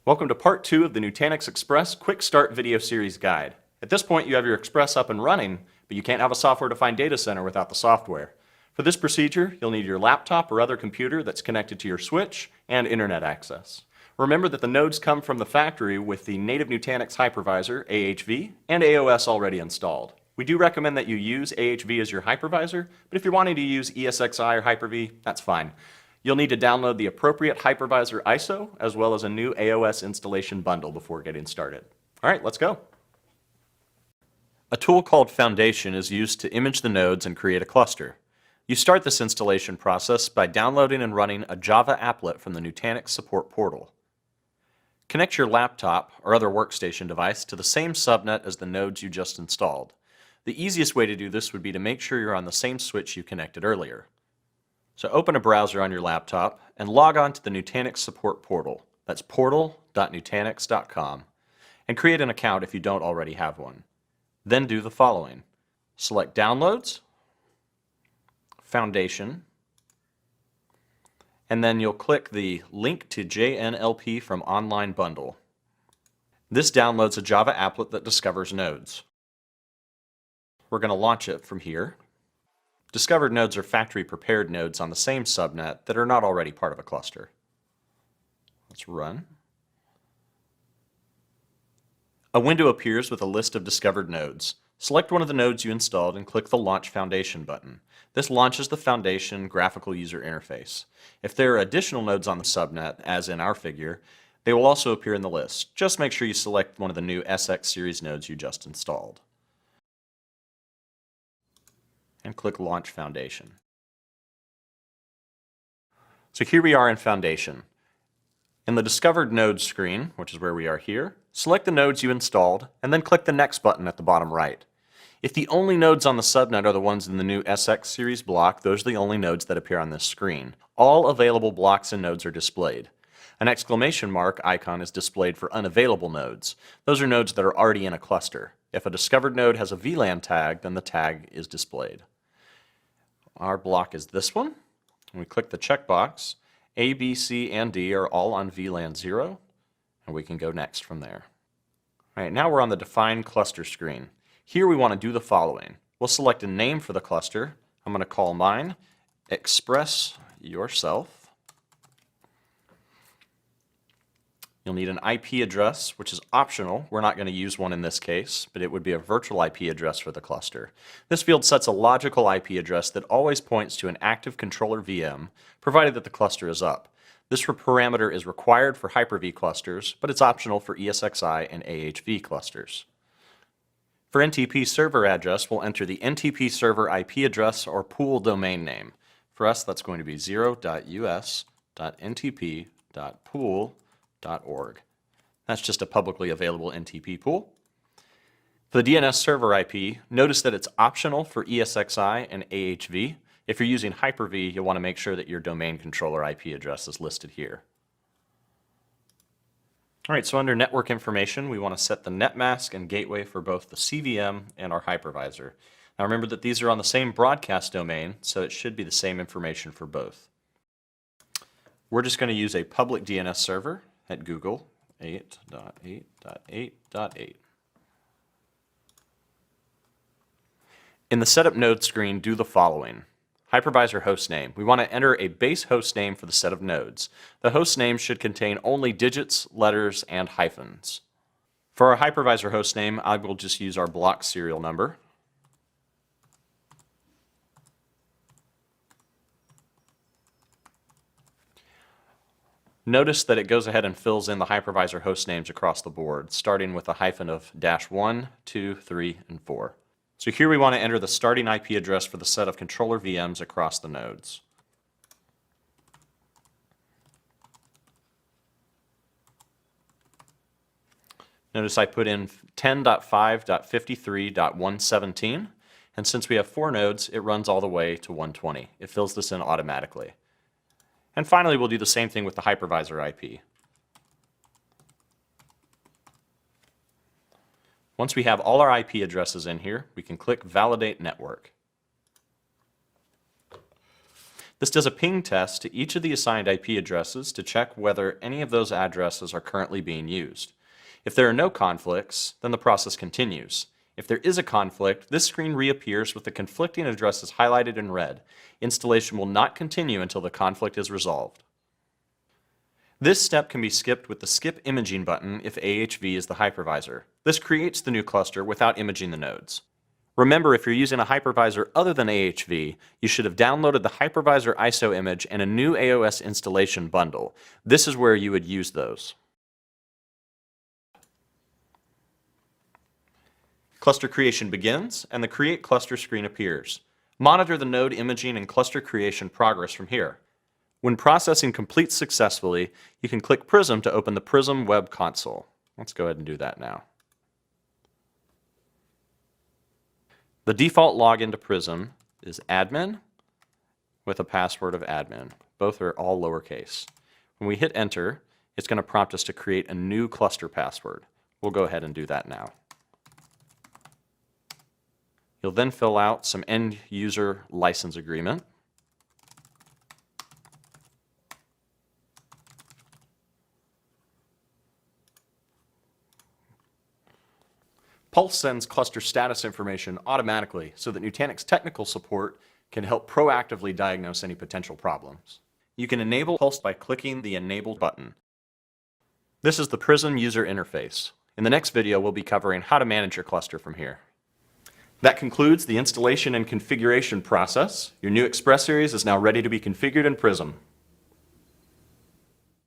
Welcome to part 2 of the Nutanix Express Quick Start Video Series Guide. At this point, you have your Express up and running, but you can't have a software-defined data center without the software. For this procedure, you'll need your laptop or other computer that's connected to your switch and internet access. Remember that the nodes come from the factory with the native Nutanix hypervisor, AHV, and AOS already installed. We do recommend that you use AHV as your hypervisor, but if you're wanting to use ESXi or Hyper-V, that's fine. You'll need to download the appropriate hypervisor ISO as well as a new AOS installation bundle before getting started. All right, let's go. A tool called Foundation is used to image the nodes and create a cluster. You start this installation process by downloading and running a Java applet from the Nutanix support portal. Connect your laptop or other workstation device to the same subnet as the nodes you just installed. The easiest way to do this would be to make sure you're on the same switch you connected earlier. So open a browser on your laptop and log on to the Nutanix support portal. That's portal.nutanix.com, and create an account if you don't already have one. Then do the following. Select Downloads, Foundation, and then you'll click the Link to JNLP from Online Bundle. This downloads a Java applet that discovers nodes. We're going to launch it from here. Discovered nodes are factory-prepared nodes on the same subnet that are not already part of a cluster. Let's run. A window appears with a list of discovered nodes. Select one of the nodes you installed and click the Launch Foundation button. This launches the Foundation graphical user interface. If there are additional nodes on the subnet, as in our figure, they will also appear in the list. Just make sure you select one of the new SX series nodes you just installed. And click Launch Foundation. So here we are in Foundation. In the Discovered Nodes screen, which is where we are here, select the nodes you installed and then click the Next button at the bottom right. If the only nodes on the subnet are the ones in the new SX series block, those are the only nodes that appear on this screen. All available blocks and nodes are displayed. An exclamation mark icon is displayed for unavailable nodes. Those are nodes that are already in a cluster. If a discovered node has a VLAN tag, then the tag is displayed. Our block is this one. We click the checkbox. A, B, C, and D are all on VLAN 0, and we can go next from there. All right, now we're on the Define Cluster screen. Here we want to do the following. We'll select a name for the cluster. I'm going to call mine Express Yourself. You'll need an IP address, which is optional. We're not going to use one in this case, but it would be a virtual IP address for the cluster. This field sets a logical IP address that always points to an active controller VM, provided that the cluster is up. This parameter is required for Hyper-V clusters, but it's optional for ESXi and AHV clusters. For NTP server address, we'll enter the NTP server IP address or pool domain name. For us, that's going to be 0.us.ntp.pool.org. That's just a publicly available NTP pool. For the DNS server IP, notice that it's optional for ESXi and AHV. If you're using Hyper-V, you'll want to make sure that your domain controller IP address is listed here. All right, so under network information, we want to set the net mask and gateway for both the CVM and our hypervisor. Now remember that these are on the same broadcast domain, so it should be the same information for both. We're just going to use a public DNS server at Google 8.8.8.8. In the Setup Node screen, do the following. Hypervisor host name. We want to enter a base host name for the set of nodes. The host name should contain only digits, letters, and hyphens. For our hypervisor host name, I will just use our block serial number. Notice that it goes ahead and fills in the hypervisor host names across the board, starting with a hyphen of -1, 2, 3, and 4. So here we want to enter the starting IP address for the set of controller VMs across the nodes. Notice I put in 10.5.53.117, and since we have 4 nodes, it runs all the way to 120. It fills this in automatically. And finally, we'll do the same thing with the hypervisor IP. Once we have all our IP addresses in here, we can click Validate Network. This does a ping test to each of the assigned IP addresses to check whether any of those addresses are currently being used. If there are no conflicts, then the process continues. If there is a conflict, this screen reappears with the conflicting addresses highlighted in red. Installation will not continue until the conflict is resolved. This step can be skipped with the Skip Imaging button if AHV is the hypervisor. This creates the new cluster without imaging the nodes. Remember, if you're using a hypervisor other than AHV, you should have downloaded the hypervisor ISO image and a new AOS installation bundle. This is where you would use those. Cluster creation begins, and the Create Cluster screen appears. Monitor the node imaging and cluster creation progress from here. When processing completes successfully, you can click Prism to open the Prism web console. Let's go ahead and do that now. The default login to Prism is admin with a password of admin. Both are all lowercase. When we hit enter, it's going to prompt us to create a new cluster password. We'll go ahead and do that now. You'll then fill out some end user license agreement. Pulse sends cluster status information automatically so that Nutanix technical support can help proactively diagnose any potential problems. You can enable Pulse by clicking the Enable button. This is the Prism user interface. In the next video, we'll be covering how to manage your cluster from here. That concludes the installation and configuration process. Your new Xpress series is now ready to be configured in Prism.